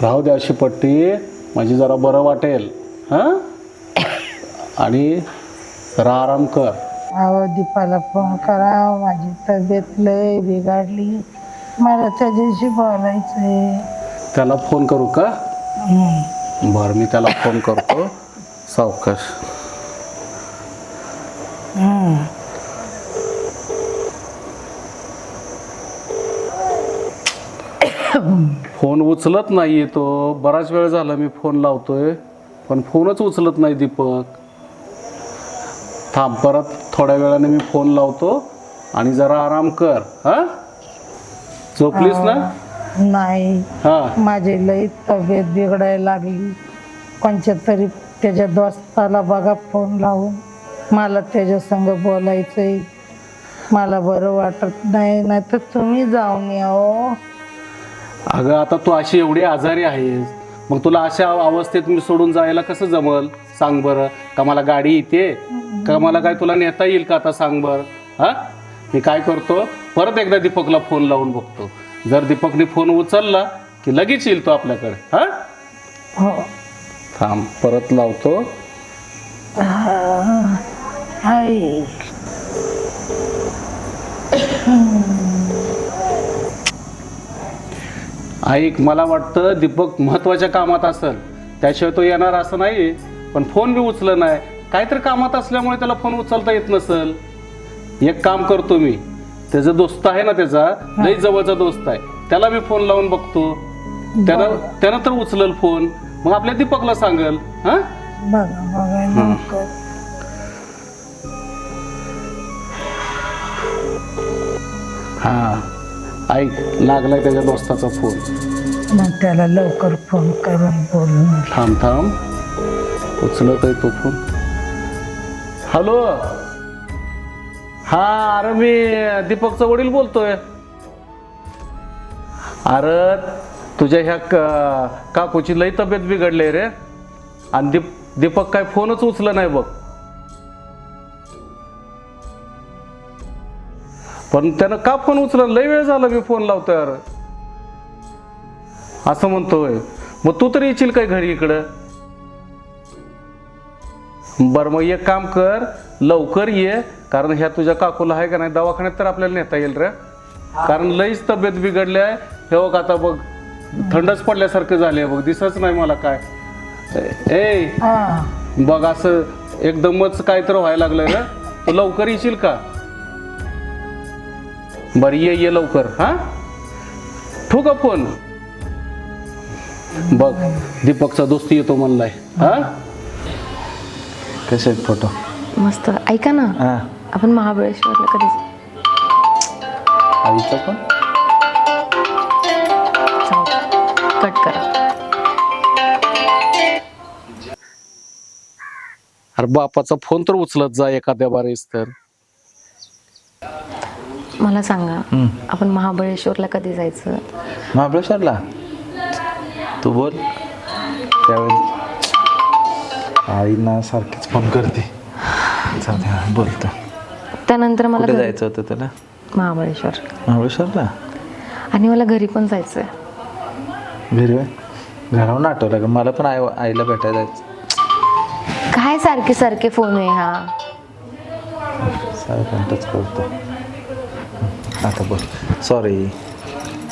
राहू दे अशी पट्टी, म्हणजे जरा बरं वाटेल. हां, आणि जरा आराम कर. अहो दीपाला फोन करा, माझी तब्येत लय बिघडली, मला त्याच्याशी बोलायचंय. त्याला फोन करू का? बरं, मी त्याला फोन करतो. सावकाश. फोन उचलत नाहीये तो. बराच वेळ झाला मी फोन लावतोय, पण फोनच उचलत नाही दीपक. थांब, परत थोड्या वेळाने मी फोन लावतो आणि जरा आराम कर. हा, झोपलीस ना? नाही, हा, माझी लई तब्येत बिघडायला लागली. कोणच्या तरी त्याच्या दोस्ताला बघा फोन लावून, मला त्याच्या संग बोलायचंय. मला बरं वाटत नाही, नाही तर तुम्ही जाऊन या. हो अगं आता तू अशी एवढी आजारी आहेस, मग तुला अशा अवस्थेत मी सोडून जायला कसं जमल सांग बरं? का मला गाडी येते का? मला काय तुला नेता येईल का आता सांग बरं? हा, मी काय करतो, परत एकदा दीपकला फोन लावून बघतो. जर दीपकने फोन उचलला की लगेच येईल तो आपल्याकडे. हा, हो. थांब, परत लावतो. हाय. ऐक, मला वाटतं दीपक महत्वाच्या कामात असेल, त्याशिवाय तो येणार असं नाही. पण फोन बी उचलं नाही, काहीतरी कामात असल्यामुळे त्याला फोन उचलता येत नसेल. एक काम करतो मी, त्याचा दोस्त आहे ना, त्याचा लई जवळचा दोस्त आहे, त्याला मी फोन लावून बघतो. त्यानं तर उचलल फोन, मग आपल्या दीपकला सांगल. हा, बघा बघा लवकर. हा, ऐक, लागलाय त्याच्या दोस्ताचा फोन. मग त्याला लवकर फोन करून बोलून. थांब थांब, उचलत आहे तो फोन. हॅलो, हा, अरे मी दीपकचा वडील बोलतोय. अरे तुझ्या ह्या काकूची लई तब्येत बिघडली रे, आणि दीपक काय फोनच उचलं नाही बघ. पण त्यानं का फोन उचलला? लई वेळ झाला मी फोन लावतोय. अरे असं म्हणतोय, मग तू तरी येशील काय घरी इकडं? बरं, मग एक काम कर, लवकर ये, कारण ह्या तुझ्या काकूला आहे का नाही दवाखान्यात तर आपल्याला नेता येईल रे. कारण लईच तब्येत बिघडली आहे. हे बघ आता बघ, थंडच पडल्यासारखं झाले बघ, दिसच नाही मला काय. ए बघ, असं एकदमच काय तर व्हायला लागलंय रे. तू लवकर येशील का? बरं, ये लवकर. हा, ठेवू का फोन? बघ, दीपकचा दोस्त येतो म्हणलाय. हा, कसे आहेत फोटो? मस्त. ऐका ना, आपण महाबळेश्वरला कधी आईचा पण कट करा. अरे बापाचा फोन तर उचलत जा एखाद्या बारेस तर. मला सांगा, आपण महाबळेश्वरला कधी जायचं? महाबळेश्वरला? तू बोल. त्यावेळेस आईना सारखीच फोन करते. बोलतो. त्यानंतर मला कुठे जायचं होतं तुला? महाबळेश्वर. महाबळेश्वरला? आणि मला घरी पण जायचंय. घरी? घरावरून आठवलं का? मला पण आईला भेटायला जायचं. काय सारखे सारखे फोन आहे हा? सारखंच करतो. आता बोल. सॉरी,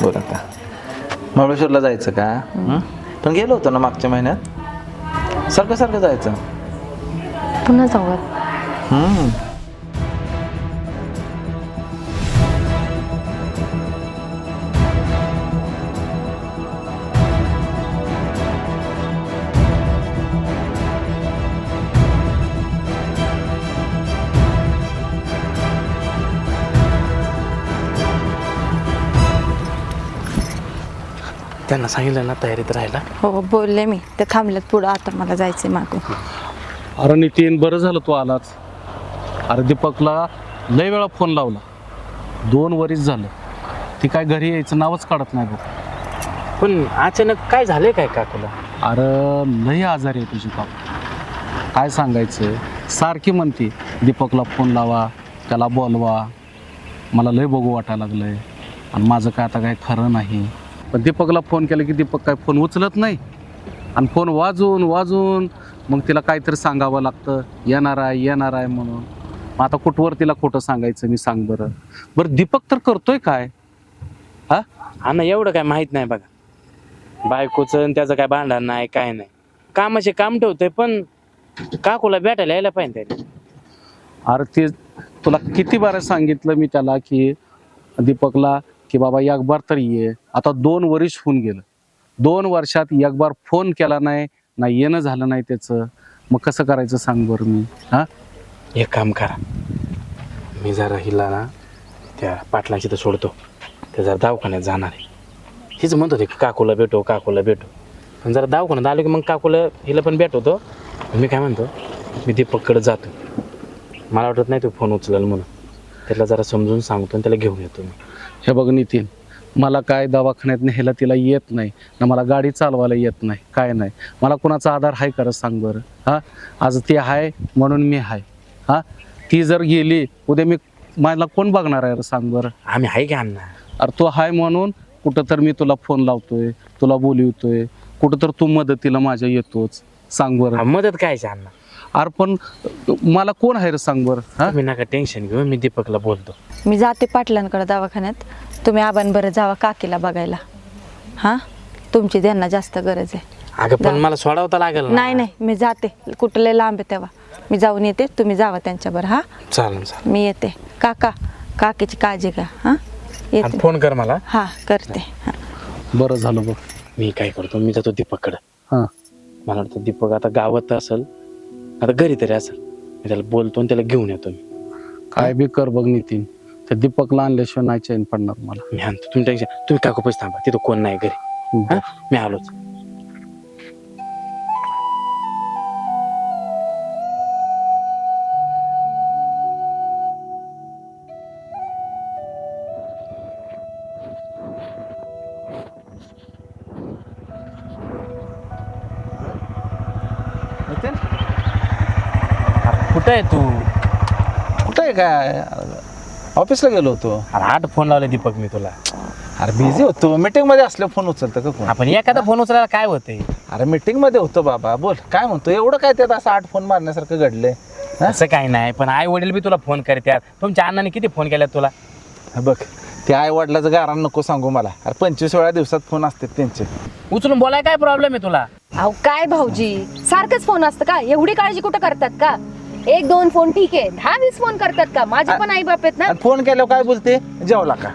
बोल आता. महाबळेश्वरला जायचं का? पण गेलो होतो ना मागच्या महिन्यात. सारखं सारखं जायचं. पुन्हा जाऊयात. त्यांना सांगितलं ना तयारीत राहायला. हो बोलले मी, ते थांबलेत पुढं. आता मला जायचंय मागून. अरे नितीन, बरं झालं तू आलाच. अरे दीपकला लय वेळा फोन लावला, 2 वरीस झालं, ती काय घरी यायचं नावच काढत नाही बघ. पण अचानक काय झालंय काय काकूला? अरे लय आजारी आहे तुझी काकू, काय सांगायचं. सारखी म्हणते दीपकला फोन लावा, त्याला बोलवा. मला लय बघू वाटायला लागलंय, आणि माझं काय आता काय खरं नाही. पण दीपकला फोन केला की दीपक काय फोन उचलत नाही आणि फोन वाजून वाजून मग तिला काहीतरी सांगावं लागतं येणार आहे म्हणून. मग आता कुठवर तिला खोटं सांगायचं मी सांग बरं. बरं दीपक तर करतोय काय? हा अण्णा एवढं काय माहित नाही बघा. बायकोचं आणि त्याचं काय भांडण नाही काय नाही. कामाचे काम ठेवतोय पण काकूला भेटायला यायला पाहिजे त्याने. अरे ते तुला किती बार सांगितलं मी त्याला की दीपकला की बाबा एक बार तर ये. आता 2 वर्ष होऊन गेलं. 2 वर्षात एक बार फोन केला नाही ना येणं झालं नाही त्याचं. मग कसं करायचं सांग बरं मी. हा एक काम करा, मी जरा हिला ना त्या पाटलांची तर सोडतो, ते जरा दवाखान्यात जाणार आहे. हीच म्हणत होते की काकूला भेटो. पण जरा दवाखान्यात आलो की मग काकूला हिला पण भेटवतो. मी काय म्हणतो, मी दीपककडे जातो. मला वाटत नाही तो फोन उचलेल म्हणून. त्याला जरा समजून सांगतो आणि त्याला घेऊन येतो मी. हे बघ नितीन, मला काय दवाखान्यात न्यायला तिला येत नाही ना, मला गाडी चालवायला येत नाही, काय नाही. मला कोणाचा आधार आहे करत सांग बरं. हा आज ती आहे म्हणून मी आहे. हा ती जर गेली उद्या मी मला कोण बघणार आहे सांग बरं. आम्ही आहे का अण्णा? अरे तू आहे म्हणून कुठं तर मी तुला फोन लावतोय, तुला बोलवतोय, कुठं तर तू मदतीला माझ्या येतोच सांग बरं. मदत काय अण्णा? अरे पण मला कोण आहे रे सांग बरं. हा मी नका टेन्शन घेऊ, मी दीपकला बोलतो. मी जाते पाटलांकडे दवाखान्यात. तुम्ही आबांबरं जावा काकीला बघायला. हां तुमची त्यांना जास्त गरज आहे. अगं पण मला सोडावता लागेल ना. नाही मी जाते. कुठं लय लांब आहे तेव्हा मी जाऊन येते. तुम्ही जावा त्यांच्याबरोबर. हां चालेल. मी येते. काकीची काळजी घ्या. हां येते. फोन कर मला. हां करते. हां बरं झालं बघ. मी काय करतो, मी जातो दीपककडे. हां मला वाटतं दीपक आता गावात असेल, आता घरी तरी असेल. मी त्याला बोलतो आणि त्याला घेऊन येतो मी. काय बी कर बघ नितीन, त्या दीपकला आणल्याशिवाय नाही चैन पडणार मला. मी आणतो. तुम्ही टेन्शन, तुम्ही काकू पैसे थांबा, तिथं कोण नाही घरी. हां मी आलोच. नितीन कुठं आहे तू? कुठं आहे काय? ऑफिसला गेलो होतो. अरे 8 फोन लावले दीपक मी तुला. अरे बिझी होतो. मीटिंगमध्ये असल्या फोन उचलतं का कोण? आपण एखादा फोन उचलायला काय होतंय? अरे मीटिंगमध्ये होतो बाबा. बोल काय म्हणतो? एवढं काय त्यात असं 8 फोन मारण्यासारखं घडलंय? असं काही नाही, पण आई वडील बी तुला फोन करतात. तुमच्या अण्णाने किती फोन केल्यात तुला? बघ ते आई वडिलाचं गारण नको सांगू मला. अरे 25 दिवसात फोन असतात त्यांचे. उचलून बोलाय काय प्रॉब्लेम आहे तुला? अहो काय भाऊजी, सारखंच फोन असतं का? एवढी काळजी कुठं करतात का? 1-2 फोन ठीक आहे, 10-20 फोन करतात का? माझे पण आई बाप आहेत ना. आणि फोन केल्यावर काय बोलते? जेवला का?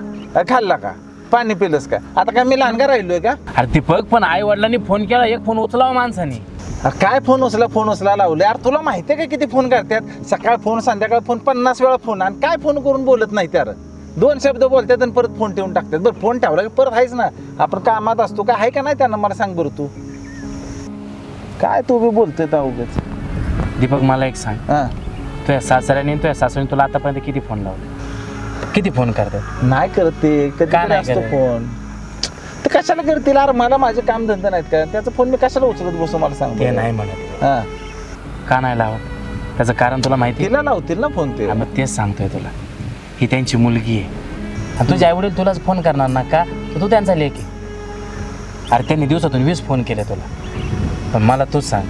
खाल्ला का? पाणी पिलंस का? आता काय मी लहान का राहिलोय का? अरे दीपक, पण आई वडिलांनी फोन केला, एक फोन उचलावा माणसाने. अरे काय फोन उचला लावले? अरे तुला माहितीये का किती फोन करतात? सकाळ फोन, संध्याकाळ फोन, 50 वेळा फोन. आणि काय फोन करून बोलत नाही त्यार. 2 शब्द बोलतात आणि परत फोन ठेवून टाकतात. बरं फोन ठेवला की परत आहेच ना, आपण कामात असतो काय आहे का नाही त्यांना मला सांग बरं. तू काय तू बी बोलतोय तर उगाच. दीपक मला एक सांग, हा तुझ्या सासऱ्याने तुझ्या सासूने तुला आतापर्यंत किती फोन लावले? किती फोन करतात? नाही करत ते का कधी नाही असतो करत? फोन. तर कशाला करतील? अरे मला माझे काम धंदे नाहीत का? त्याचा फोन मी कशाला उचलत बसू मला सांग ते बरं. नाही म्हणत. हा का नाही लावत? त्याचं कारण तुला माहिती आहे? तिला लावतील ना फोन ते. हा, मग तेच सांगतोय तुला. ही त्यांची मुलगी आहे आणि तुझे आई वडील तुलाच फोन करणार ना का? तर तू त्यांचा लेक आहे. अरे त्यांनी दिवसातून 20 फोन केले तुला. पण मला तूच सांग,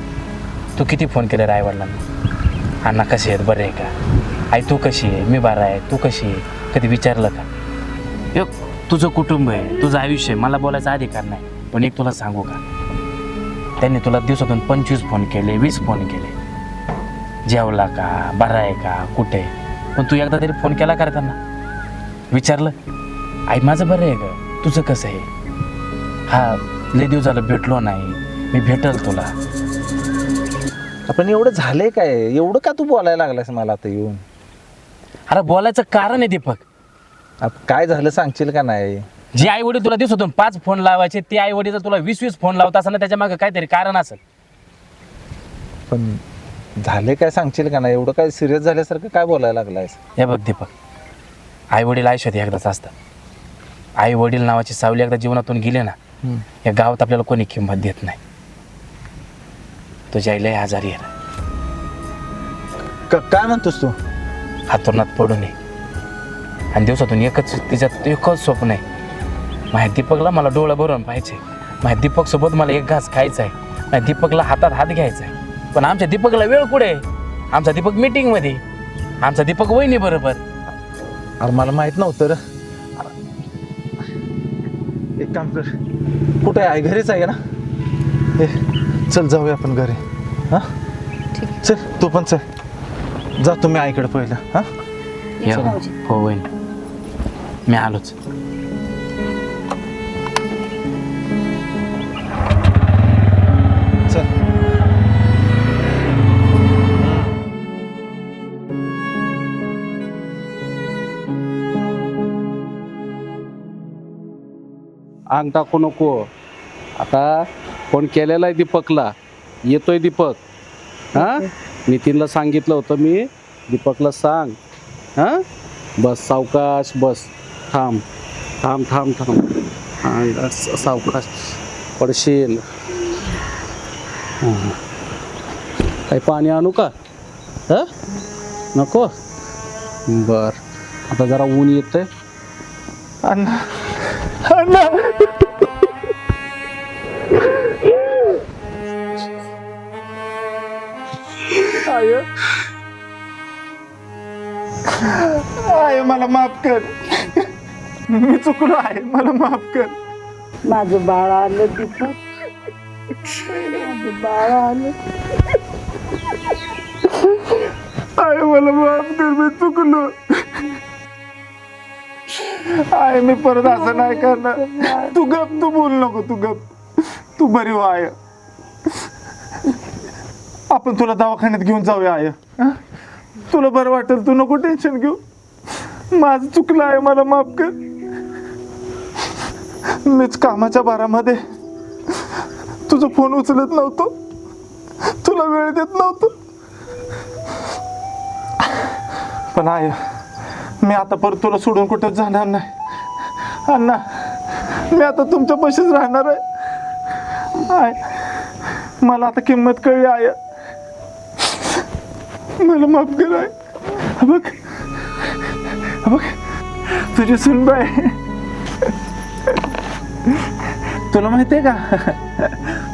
तू किती फोन केले रे आई वडिलांना? अण्णा कसे आहेत, बरे आहे का? आई तू कशी आहे? मी बरा आहे. तू कशी आहे? कधी विचारलं का? एक तुझं कुटुंब आहे, तुझं आयुष्य आहे, मला बोलायचा अधिकार नाही. पण एक तुला सांगू का, त्यांनी तुला दिवसातून 25 फोन केले, 20 फोन केले. जेवला का? बरा आहे का? कुठे? पण तू एकदा तरी फोन केला का रे त्यांना? विचारलं आई माझं बरं आहे का? तुझं कसं आहे? हा लय दिवस झालं भेटलो नाही, मी भेटल तुला. आपण एवढं झालंय काय? एवढं का तू बोलायला लागलास मला आता येऊन? अरे बोलायचं कारण आहे दीपक. काय झालं सांगशील का नाही? जे आई वडील तुला दिवसातून 5 फोन लावायचे, ते आई वडील तुला 20-20 फोन लावत असताना त्याच्या मागे काहीतरी कारण असेल. पण झाले काय सांगशील का नाही? एवढं काय सिरियस झाल्यासारखं काय बोलायला लागलायस? हे बघ दीपक, आई वडील आयुष्यात एकदाच असतात. आई वडील नावाची सावली एकदा जीवनातून गेले ना, या गावात आपल्याला कोणी किंमत देत नाही. तुझ्या आईला आजारी आहे ना, काय म्हणतोस तू? हातोरणात पडू नये. आणि दिवसातून तिच्यात एकच स्वप्न आहे माझ्या दीपकला मला डोळं भरून पाहिजे. माझ्या दीपकसोबत मला एक घास खायचा आहे. माझ्या दीपकला हातात हात घ्यायचा आहे. पण आमच्या दीपकला वेळ कुठे आहे? आमचा दीपक मीटिंगमध्ये, आमचा दीपक वहिनी बरोबर. अरे मला माहित नव्हतं रे. एक काम कर, कुठे आहे? घरीच आहे ना? ए चल जाऊया आपण घरी. हा चल, तू पण चल. जा तुम्ही आईकडे पहिलं. हा हो वहिनी, मी आलोच. चल. अंग टाकू नको. आता फोन केलेला आहे दीपकला, येतोय दीपक. हां नितीनला सांगितलं होतं मी, दीपकला सांग. हां बस सावकाश बस. थांब थांब थांब थांब. हां सावकाश पडशील. हां काही पाणी आणू का? हां नको. बर आता जरा ऊन येतंय. अण्णा अण्णा आय आय मला माफ कर. मी चुकलो आहे, मला माफ कर. माझं बाळ आलं दीपक, माझं बाळ आलं. आय मला माफ कर, मी चुकलो. आय मी परत असं नाही करणार. तू गप, तू बोल नको, तू गप. तू बरी हो आय. आपण तुला दवाखान्यात घेऊन जाऊया आय. हं? तुला बरं वाटेल, तू नको टेन्शन घेऊ. माझं चुकलं आहे, मला माफ कर. मीच कामाच्या भारामध्ये तुझा फोन उचलत नव्हतो, तुला वेळ देत नव्हतो. पण आय मी आता परत तुला सोडून कुठेच जाणार नाही. अण्णा मी आता तुमच्या पाशीच राहणार आहे. आय मला आता किंमत कळली आय. मला माफ कर आय. बघ बघ तुझी सुनबाई. तुला माहिती आहे का,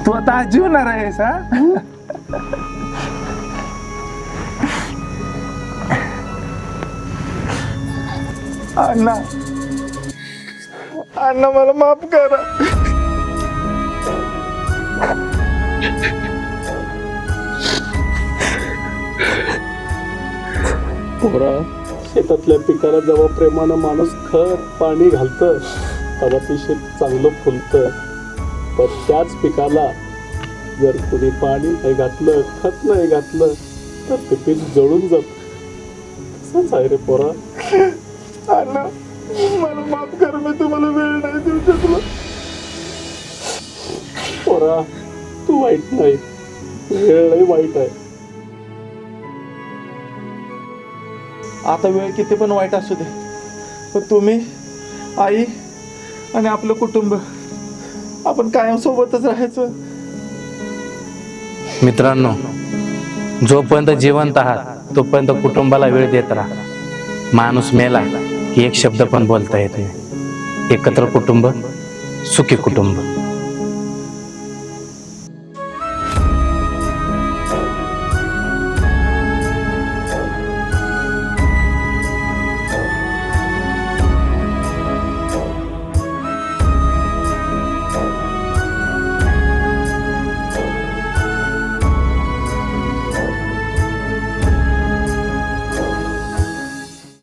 तू आता आजी होणार आहेस. हा अण्णा अण्णा मला माफ करा. पोरा शेतातल्या पिकाला जेव्हा प्रेमानं माणूस खत पाणी घालतं तेव्हा ते शेत चांगलं फुलतं. पण त्याच पिकाला जर कुणी पाणी नाही घातलं, खत नाही घातलं तर ते पीक जळून जात. तसंच आहे रे पोरा. अण्णा मला माफ कर, मी तुम्हाला वेळ नाही देऊ शकलो. पोरा तू वाईट नाही, वेळ लई वाईट आहे. आता वेळ किती पण वाईट असू दे, पण तुम्ही आई आणि आपलं कुटुंब आपण कायम सोबतच राहायचं. मित्रांनो, जोपर्यंत जिवंत आहात तोपर्यंत कुटुंबाला वेळ देत राहा. माणूस मेला की एक शब्द पण बोलता येत नाही. एकत्र कुटुंब सुखी कुटुंब.